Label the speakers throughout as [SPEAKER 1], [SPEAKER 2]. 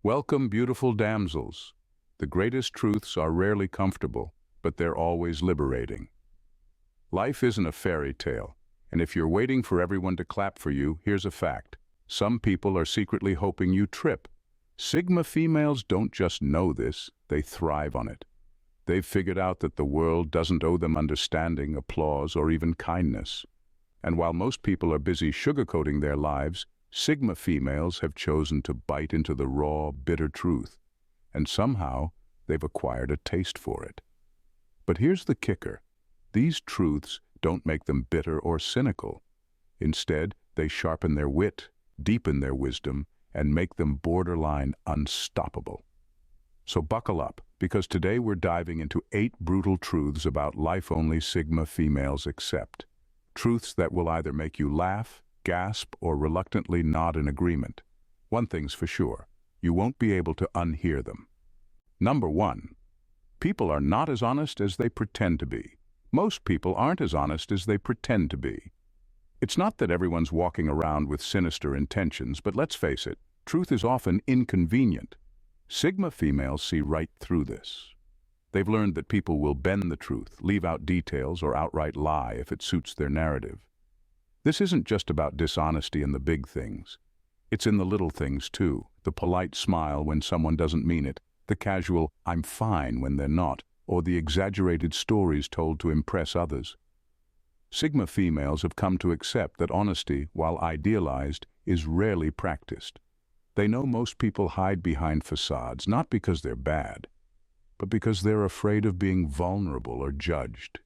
[SPEAKER 1] Welcome, beautiful damsels. The greatest truths are rarely comfortable, but they're always liberating. Life isn't a fairy tale, and if you're waiting for everyone to clap for you, here's a fact. Some people are secretly hoping you trip. Sigma females don't just know this, they thrive on it. They've figured out that the world doesn't owe them understanding, applause, or even kindness. And while most people are busy sugarcoating their lives, Sigma females have chosen to bite into the raw, bitter truth, and somehow they've acquired a taste for it. But here's the kicker. These truths don't make them bitter or cynical. Instead, they sharpen their wit, deepen their wisdom, and make them borderline unstoppable. So buckle up, because today we're diving into 8 brutal truths about life only Sigma females accept. Truths that will either make you laugh, gasp, or reluctantly nod in agreement. One thing's for sure, you won't be able to unhear them. Number 1. People are not as honest as they pretend to be. Most people aren't as honest as they pretend to be. It's not that everyone's walking around with sinister intentions, but let's face it, truth is often inconvenient. Sigma females see right through this. They've learned that people will bend the truth, leave out details, or outright lie if it suits their narrative. This isn't just about dishonesty in the big things. It's in the little things too. The polite smile when someone doesn't mean it, the casual "I'm fine" when they're not, or the exaggerated stories told to impress others. Sigma females have come to accept that honesty, while idealized, is rarely practiced. They know most people hide behind facades, not because they're bad, but because they're afraid of being vulnerable or judged.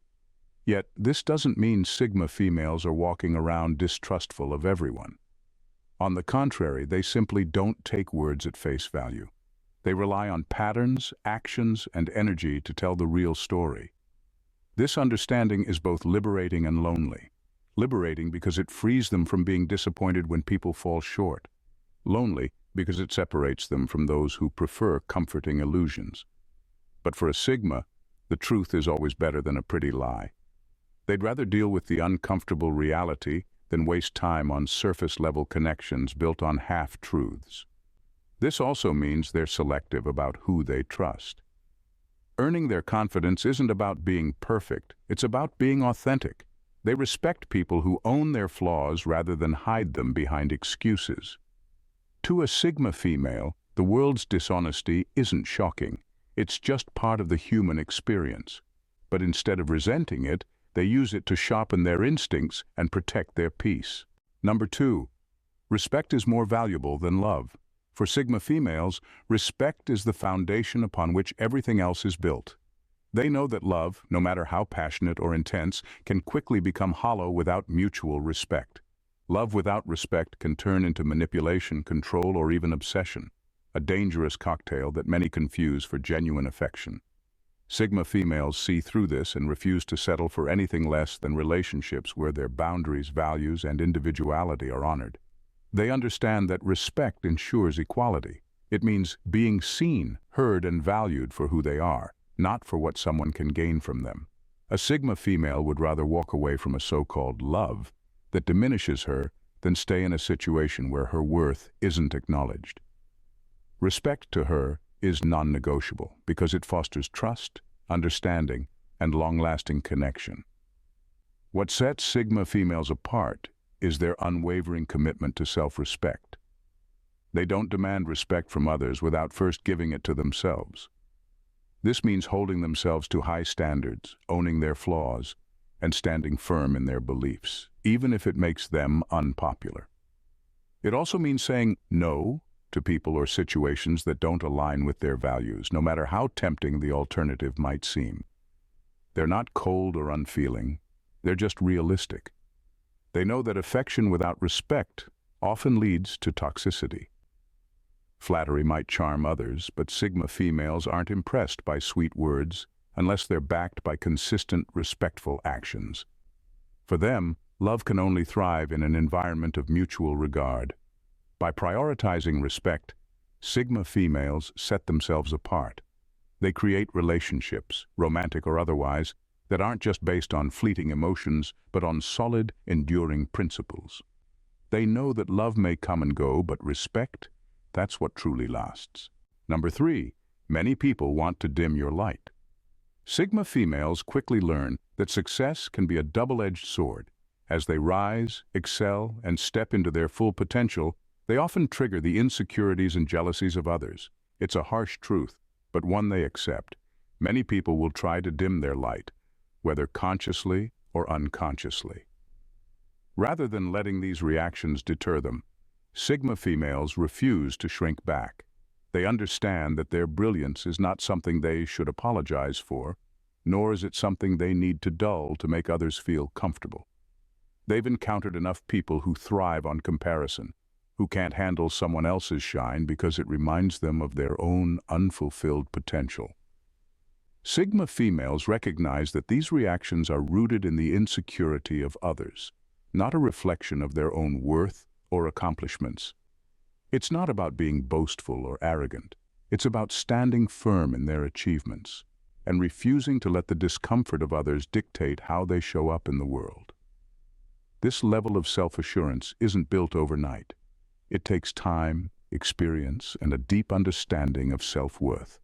[SPEAKER 1] Yet, this doesn't mean Sigma females are walking around distrustful of everyone. On the contrary, they simply don't take words at face value. They rely on patterns, actions, and energy to tell the real story. This understanding is both liberating and lonely. Liberating because it frees them from being disappointed when people fall short. Lonely because it separates them from those who prefer comforting illusions. But for a Sigma, the truth is always better than a pretty lie. They'd rather deal with the uncomfortable reality than waste time on surface-level connections built on half-truths. This also means they're selective about who they trust. Earning their confidence isn't about being perfect, it's about being authentic. They respect people who own their flaws rather than hide them behind excuses. To a Sigma female, the world's dishonesty isn't shocking. It's just part of the human experience. But instead of resenting it, they use it to sharpen their instincts and protect their peace. Number 2. Respect is more valuable than love. For Sigma females, respect is the foundation upon which everything else is built. They know that love, no matter how passionate or intense, can quickly become hollow without mutual respect. Love without respect can turn into manipulation, control, or even obsession, a dangerous cocktail that many confuse for genuine affection. Sigma females see through this and refuse to settle for anything less than relationships where their boundaries, values, and individuality are honored. They understand that respect ensures equality. It means being seen, heard, and valued for who they are, not for what someone can gain from them. A Sigma female would rather walk away from a so-called love that diminishes her than stay in a situation where her worth isn't acknowledged. Respect to her is non-negotiable because it fosters trust, understanding, and long-lasting connection. What sets Sigma females apart is their unwavering commitment to self-respect. They don't demand respect from others without first giving it to themselves. This means holding themselves to high standards, owning their flaws, and standing firm in their beliefs, even if it makes them unpopular. It also means saying no to people or situations that don't align with their values, no matter how tempting the alternative might seem. They're not cold or unfeeling, they're just realistic. They know that affection without respect often leads to toxicity. Flattery might charm others, but Sigma females aren't impressed by sweet words unless they're backed by consistent, respectful actions. For them, love can only thrive in an environment of mutual regard. By prioritizing respect, Sigma females set themselves apart. They create relationships, romantic or otherwise, that aren't just based on fleeting emotions, but on solid, enduring principles. They know that love may come and go, but respect, That's what truly lasts. Number 3, many people want to dim your light. Sigma females quickly learn that success can be a double-edged sword. As they rise, excel, and step into their full potential, they often trigger the insecurities and jealousies of others. It's a harsh truth, but one they accept. Many people will try to dim their light, whether consciously or unconsciously. Rather than letting these reactions deter them, Sigma females refuse to shrink back. They understand that their brilliance is not something they should apologize for, nor is it something they need to dull to make others feel comfortable. They've encountered enough people who thrive on comparison, who can't handle someone else's shine because it reminds them of their own unfulfilled potential. Sigma females recognize that these reactions are rooted in the insecurity of others, not a reflection of their own worth or accomplishments. It's not about being boastful or arrogant. It's about standing firm in their achievements and refusing to let the discomfort of others dictate how they show up in the world. This level of self-assurance isn't built overnight. It takes time, experience, and a deep understanding of self-worth.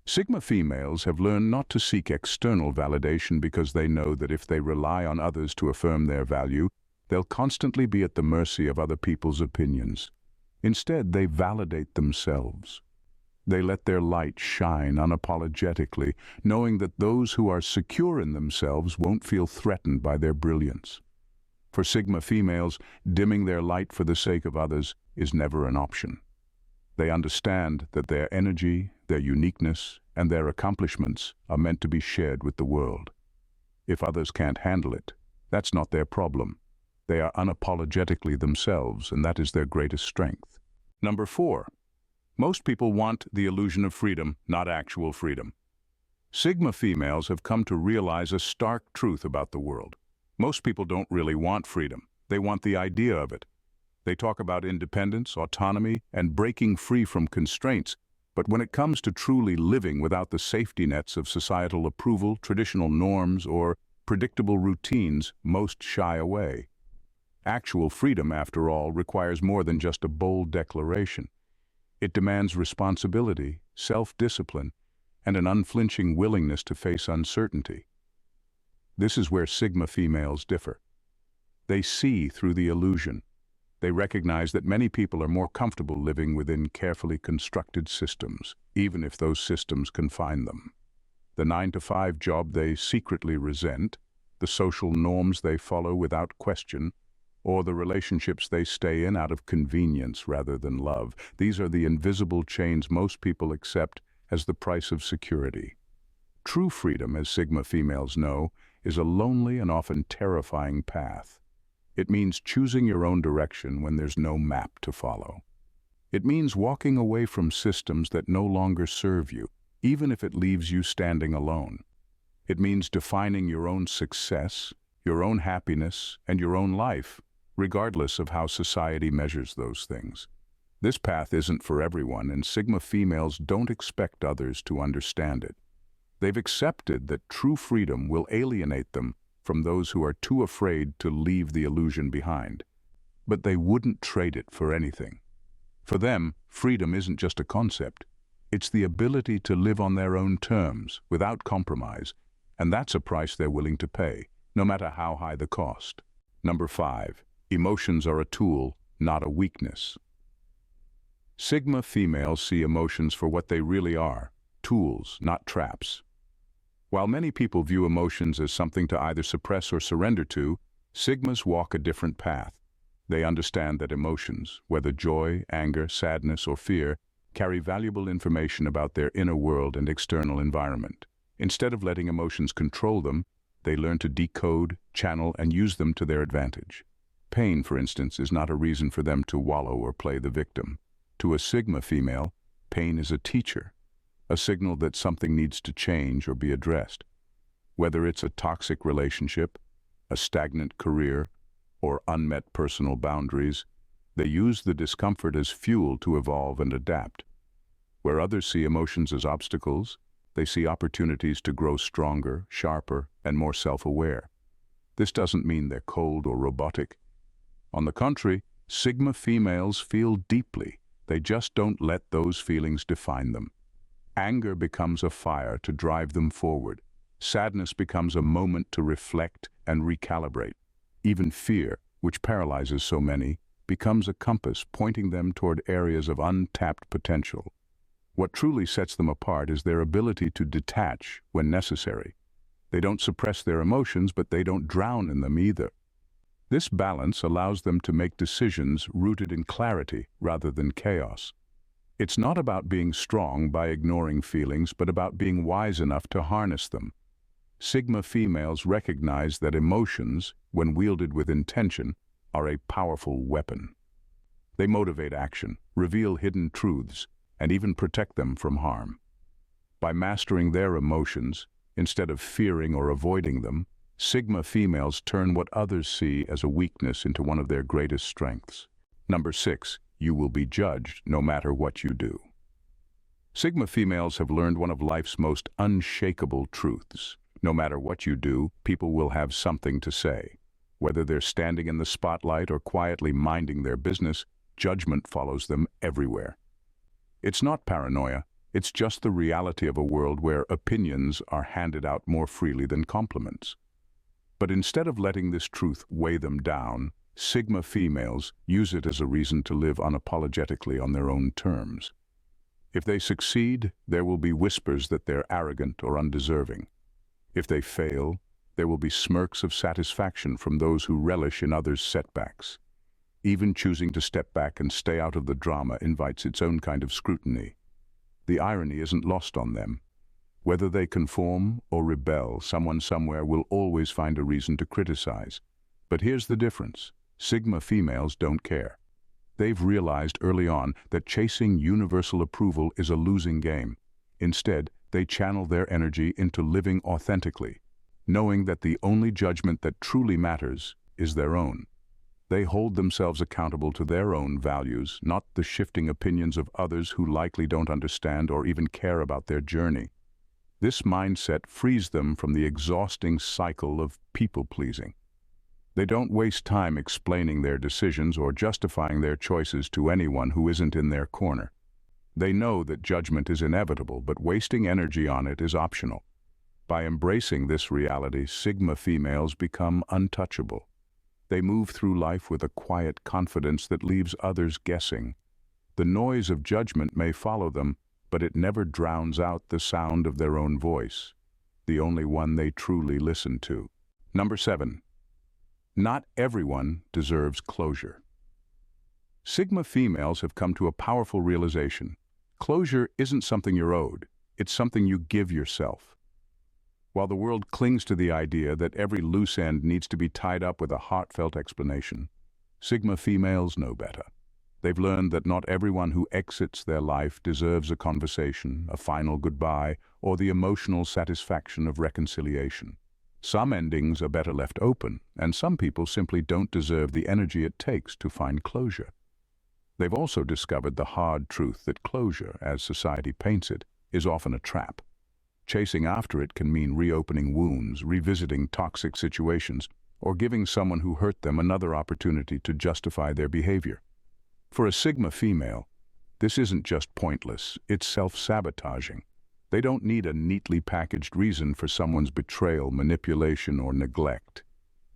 [SPEAKER 1] Sigma females have learned not to seek external validation because they know that if they rely on others to affirm their value, they'll constantly be at the mercy of other people's opinions. Instead, they validate themselves. They let their light shine unapologetically, knowing that those who are secure in themselves won't feel threatened by their brilliance. For Sigma females, dimming their light for the sake of others is never an option. They understand that their energy, their uniqueness, and their accomplishments are meant to be shared with the world. If others can't handle it, that's not their problem. They are unapologetically themselves, and that is their greatest strength. Number 4. Most people want the illusion of freedom, not actual freedom. Sigma females have come to realize a stark truth about the world. Most people don't really want freedom. They want the idea of it. They talk about independence, autonomy, and breaking free from constraints, but when it comes to truly living without the safety nets of societal approval, traditional norms, or predictable routines, most shy away. Actual freedom, after all, requires more than just a bold declaration. It demands responsibility, self-discipline, and an unflinching willingness to face uncertainty. This is where Sigma females differ. They see through the illusion. They recognize that many people are more comfortable living within carefully constructed systems, even if those systems confine them. The 9-to-5 job they secretly resent, the social norms they follow without question, or the relationships they stay in out of convenience rather than love. These are the invisible chains most people accept as the price of security. True freedom, as Sigma females know, is a lonely and often terrifying path. It means choosing your own direction when there's no map to follow. It means walking away from systems that no longer serve you, even if it leaves you standing alone. It means defining your own success, your own happiness, and your own life, regardless of how society measures those things. This path isn't for everyone, and Sigma females don't expect others to understand it. They've accepted that true freedom will alienate them from those who are too afraid to leave the illusion behind. But they wouldn't trade it for anything. For them, freedom isn't just a concept. It's the ability to live on their own terms, without compromise, and that's a price they're willing to pay, no matter how high the cost. Number 5. Emotions are a tool, not a weakness. Sigma females see emotions for what they really are, tools, not traps. While many people view emotions as something to either suppress or surrender to, Sigmas walk a different path. They understand that emotions, whether joy, anger, sadness, or fear, carry valuable information about their inner world and external environment. Instead of letting emotions control them, they learn to decode, channel, and use them to their advantage. Pain, for instance, is not a reason for them to wallow or play the victim. To a Sigma female, pain is a teacher, a signal that something needs to change or be addressed. Whether it's a toxic relationship, a stagnant career, or unmet personal boundaries, they use the discomfort as fuel to evolve and adapt. Where others see emotions as obstacles, they see opportunities to grow stronger, sharper, and more self-aware. This doesn't mean they're cold or robotic. On the contrary, Sigma females feel deeply. They just don't let those feelings define them. Anger becomes a fire to drive them forward. Sadness becomes a moment to reflect and recalibrate. Even fear, which paralyzes so many, becomes a compass pointing them toward areas of untapped potential. What truly sets them apart is their ability to detach when necessary. They don't suppress their emotions, but they don't drown in them either. This balance allows them to make decisions rooted in clarity rather than chaos. It's not about being strong by ignoring feelings, but about being wise enough to harness them. Sigma females recognize that emotions, when wielded with intention, are a powerful weapon. They motivate action, reveal hidden truths, and even protect them from harm. By mastering their emotions, instead of fearing or avoiding them, Sigma females turn what others see as a weakness into one of their greatest strengths. Number 6. You will be judged no matter what you do. Sigma females have learned one of life's most unshakable truths. No matter what you do, people will have something to say. Whether they're standing in the spotlight or quietly minding their business, judgment follows them everywhere. It's not paranoia, it's just the reality of a world where opinions are handed out more freely than compliments. But instead of letting this truth weigh them down, Sigma females use it as a reason to live unapologetically on their own terms. If they succeed, there will be whispers that they're arrogant or undeserving. If they fail, there will be smirks of satisfaction from those who relish in others' setbacks. Even choosing to step back and stay out of the drama invites its own kind of scrutiny. The irony isn't lost on them. Whether they conform or rebel, someone somewhere will always find a reason to criticize. But here's the difference. Sigma females don't care. They've realized early on that chasing universal approval is a losing game. Instead, they channel their energy into living authentically, knowing that the only judgment that truly matters is their own. They hold themselves accountable to their own values, not the shifting opinions of others who likely don't understand or even care about their journey. This mindset frees them from the exhausting cycle of people-pleasing. They don't waste time explaining their decisions or justifying their choices to anyone who isn't in their corner. They know that judgment is inevitable, but wasting energy on it is optional. By embracing this reality, Sigma females become untouchable. They move through life with a quiet confidence that leaves others guessing. The noise of judgment may follow them, but it never drowns out the sound of their own voice, the only one they truly listen to. Number 7. Not everyone deserves closure. Sigma females have come to a powerful realization. Closure isn't something you're owed, it's something you give yourself. While the world clings to the idea that every loose end needs to be tied up with a heartfelt explanation, Sigma females know better. They've learned that not everyone who exits their life deserves a conversation, a final goodbye, or the emotional satisfaction of reconciliation. Some endings are better left open, and some people simply don't deserve the energy it takes to find closure. They've also discovered the hard truth that closure, as society paints it, is often a trap. Chasing after it can mean reopening wounds, revisiting toxic situations, or giving someone who hurt them another opportunity to justify their behavior. For a Sigma female, this isn't just pointless, it's self-sabotaging. They don't need a neatly packaged reason for someone's betrayal, manipulation, or neglect.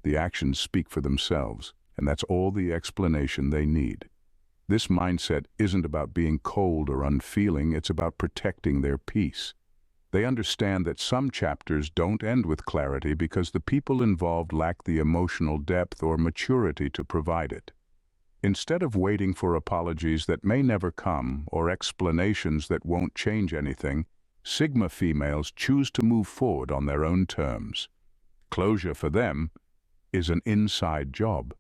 [SPEAKER 1] The actions speak for themselves, and that's all the explanation they need. This mindset isn't about being cold or unfeeling, it's about protecting their peace. They understand that some chapters don't end with clarity because the people involved lack the emotional depth or maturity to provide it. Instead of waiting for apologies that may never come or explanations that won't change anything, Sigma females choose to move forward on their own terms. Closure for them is an inside job.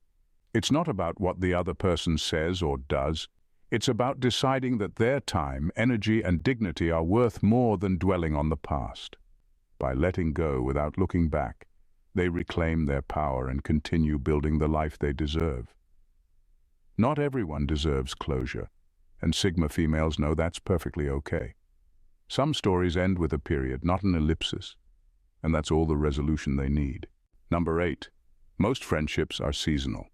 [SPEAKER 1] It's not about what the other person says or does. It's about deciding that their time, energy, and dignity are worth more than dwelling on the past. By letting go without looking back, they reclaim their power and continue building the life they deserve. Not everyone deserves closure, and Sigma females know that's perfectly okay. Some stories end with a period, not an ellipsis, and that's all the resolution they need. Number 8. Most friendships are seasonal.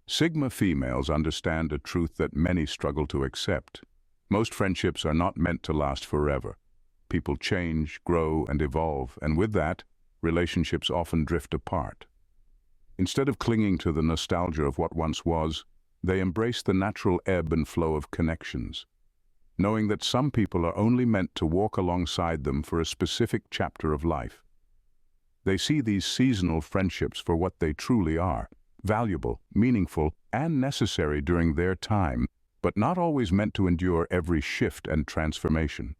[SPEAKER 1] Sigma females understand a truth that many struggle to accept. Most friendships are not meant to last forever. People change, grow, and evolve, and with that, relationships often drift apart. Instead of clinging to the nostalgia of what once was, they embrace the natural ebb and flow of connections, knowing that some people are only meant to walk alongside them for a specific chapter of life. They see these seasonal friendships for what they truly are: valuable, meaningful, and necessary during their time, but not always meant to endure every shift and transformation.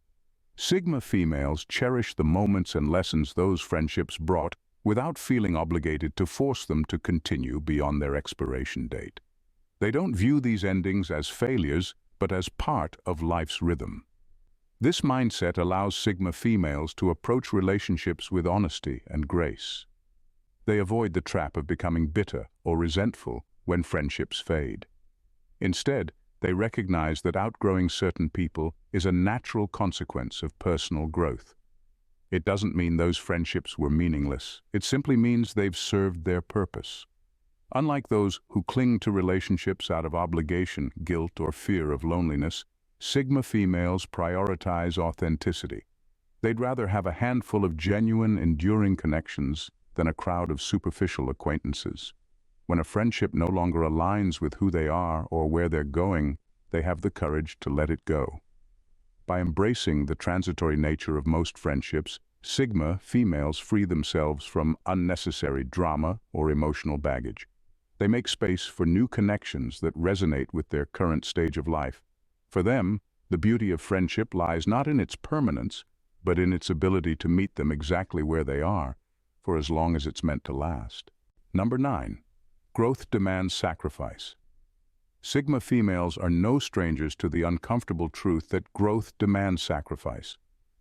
[SPEAKER 1] Sigma females cherish the moments and lessons those friendships brought without feeling obligated to force them to continue beyond their expiration date. They don't view these endings as failures, but as part of life's rhythm. This mindset allows Sigma females to approach relationships with honesty and grace. They avoid the trap of becoming bitter or resentful when friendships fade. Instead, they recognize that outgrowing certain people is a natural consequence of personal growth. It doesn't mean those friendships were meaningless. It simply means they've served their purpose. Unlike those who cling to relationships out of obligation, guilt, or fear of loneliness, Sigma females prioritize authenticity. They'd rather have a handful of genuine, enduring connections than a crowd of superficial acquaintances. When a friendship no longer aligns with who they are or where they're going, they have the courage to let it go. By embracing the transitory nature of most friendships, Sigma females free themselves from unnecessary drama or emotional baggage. They make space for new connections that resonate with their current stage of life. For them, the beauty of friendship lies not in its permanence, but in its ability to meet them exactly where they are, for as long as it's meant to last. Number 9. Growth demands sacrifice. Sigma females are no strangers to the uncomfortable truth that growth demands sacrifice.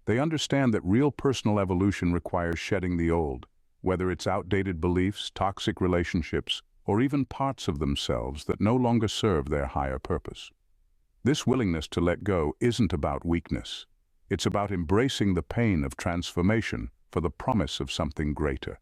[SPEAKER 1] They understand that real personal evolution requires shedding the old, whether it's outdated beliefs, toxic relationships, or even parts of themselves that no longer serve their higher purpose. This willingness to let go isn't about weakness. It's about embracing the pain of transformation for the promise of something greater.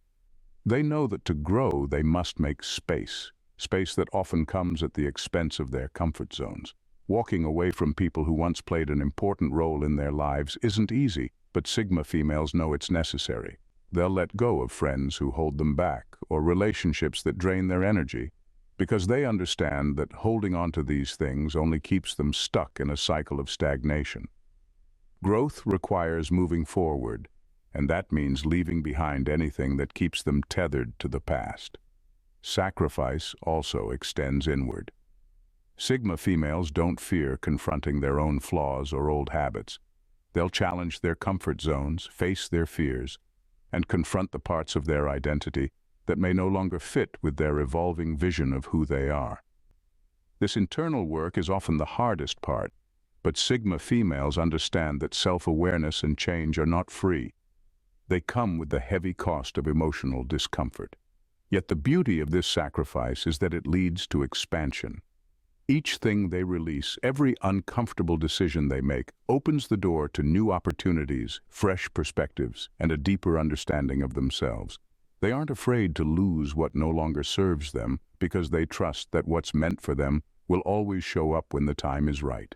[SPEAKER 1] They know that to grow, they must make space that often comes at the expense of their comfort zones. Walking away from people who once played an important role in their lives isn't easy, but Sigma females know it's necessary. They'll let go of friends who hold them back or relationships that drain their energy, because they understand that holding on to these things only keeps them stuck in a cycle of stagnation. Growth requires moving forward, and that means leaving behind anything that keeps them tethered to the past. Sacrifice also extends inward. Sigma females don't fear confronting their own flaws or old habits. They'll challenge their comfort zones, face their fears, and confront the parts of their identity that may no longer fit with their evolving vision of who they are. This internal work is often the hardest part, but Sigma females understand that self-awareness and change are not free. They come with the heavy cost of emotional discomfort. Yet the beauty of this sacrifice is that it leads to expansion. Each thing they release, every uncomfortable decision they make, opens the door to new opportunities, fresh perspectives, and a deeper understanding of themselves. They aren't afraid to lose what no longer serves them because they trust that what's meant for them will always show up when the time is right.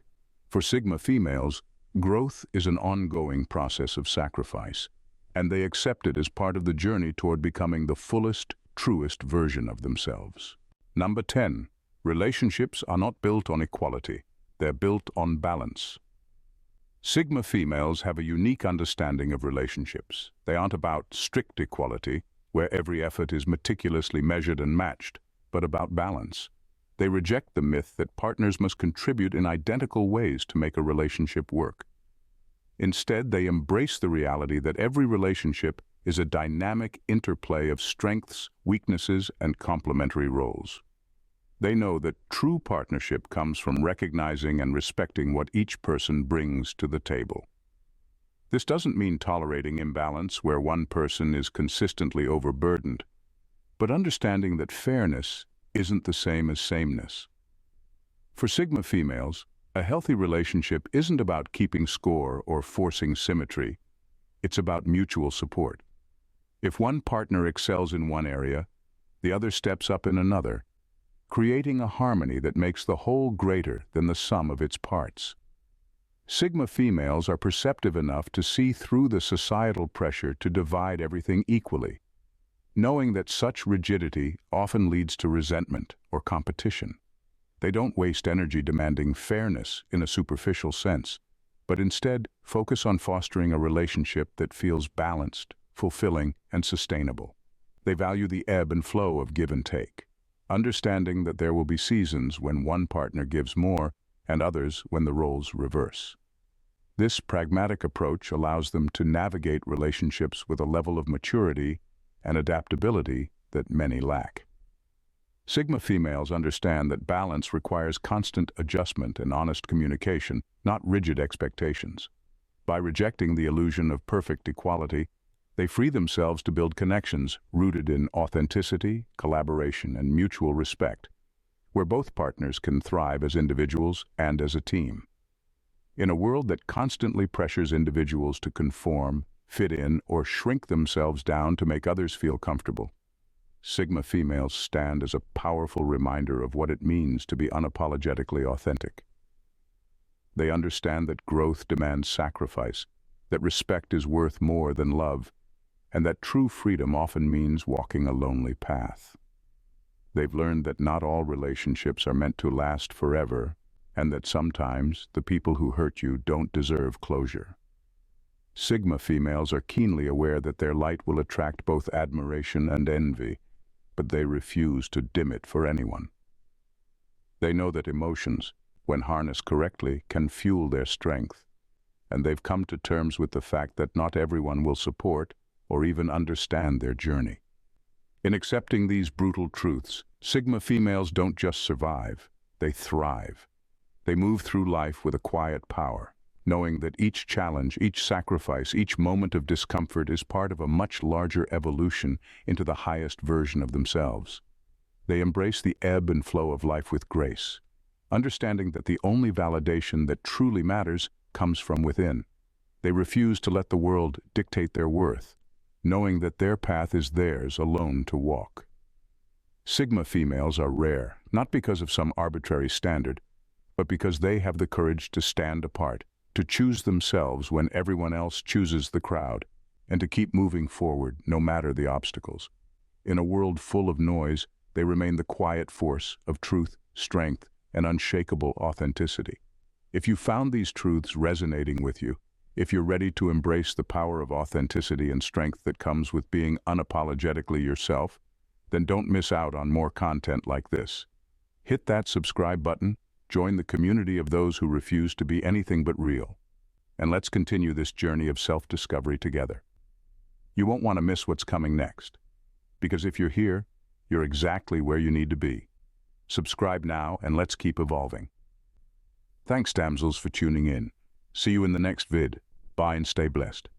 [SPEAKER 1] For Sigma females, growth is an ongoing process of sacrifice, and they accept it as part of the journey toward becoming the fullest, truest version of themselves. Number 10. Relationships are not built on equality. They're built on balance. Sigma females have a unique understanding of relationships. They aren't about strict equality, where every effort is meticulously measured and matched, but about balance. They reject the myth that partners must contribute in identical ways to make a relationship work. Instead, they embrace the reality that every relationship is a dynamic interplay of strengths, weaknesses, and complementary roles. They know that true partnership comes from recognizing and respecting what each person brings to the table. This doesn't mean tolerating imbalance where one person is consistently overburdened, but understanding that fairness isn't the same as sameness. For Sigma females, a healthy relationship isn't about keeping score or forcing symmetry. It's about mutual support. If one partner excels in one area, the other steps up in another. creating a harmony that makes the whole greater than the sum of its parts. Sigma females are perceptive enough to see through the societal pressure to divide everything equally, knowing that such rigidity often leads to resentment or competition. They don't waste energy demanding fairness in a superficial sense, but instead focus on fostering a relationship that feels balanced, fulfilling, and sustainable. They value the ebb and flow of give and take, understanding that there will be seasons when one partner gives more and others when the roles reverse. This pragmatic approach allows them to navigate relationships with a level of maturity and adaptability that many lack. Sigma females understand that balance requires constant adjustment and honest communication, not rigid expectations. By rejecting the illusion of perfect equality, they free themselves to build connections rooted in authenticity, collaboration, and mutual respect, where both partners can thrive as individuals and as a team. In a world that constantly pressures individuals to conform, fit in, or shrink themselves down to make others feel comfortable, Sigma females stand as a powerful reminder of what it means to be unapologetically authentic. They understand that growth demands sacrifice, that respect is worth more than love, and that true freedom often means walking a lonely path. They've learned that not all relationships are meant to last forever, and that sometimes the people who hurt you don't deserve closure. Sigma females are keenly aware that their light will attract both admiration and envy, but they refuse to dim it for anyone. They know that emotions, when harnessed correctly, can fuel their strength, and they've come to terms with the fact that not everyone will support or even understand their journey. In accepting these brutal truths, Sigma females don't just survive, they thrive. They move through life with a quiet power, knowing that each challenge, each sacrifice, each moment of discomfort is part of a much larger evolution into the highest version of themselves. They embrace the ebb and flow of life with grace, understanding that the only validation that truly matters comes from within. They refuse to let the world dictate their worth, knowing that their path is theirs alone to walk. Sigma females are rare, not because of some arbitrary standard, but because they have the courage to stand apart, to choose themselves when everyone else chooses the crowd, and to keep moving forward no matter the obstacles. In a world full of noise, they remain the quiet force of truth, strength, and unshakable authenticity. If you found these truths resonating with you, if you're ready to embrace the power of authenticity and strength that comes with being unapologetically yourself, then don't miss out on more content like this. Hit that subscribe button, join the community of those who refuse to be anything but real, and let's continue this journey of self-discovery together. You won't want to miss what's coming next, because if you're here, you're exactly where you need to be. Subscribe now and let's keep evolving. Thanks, damsels, for tuning in. See you in the next vid. Bye and stay blessed.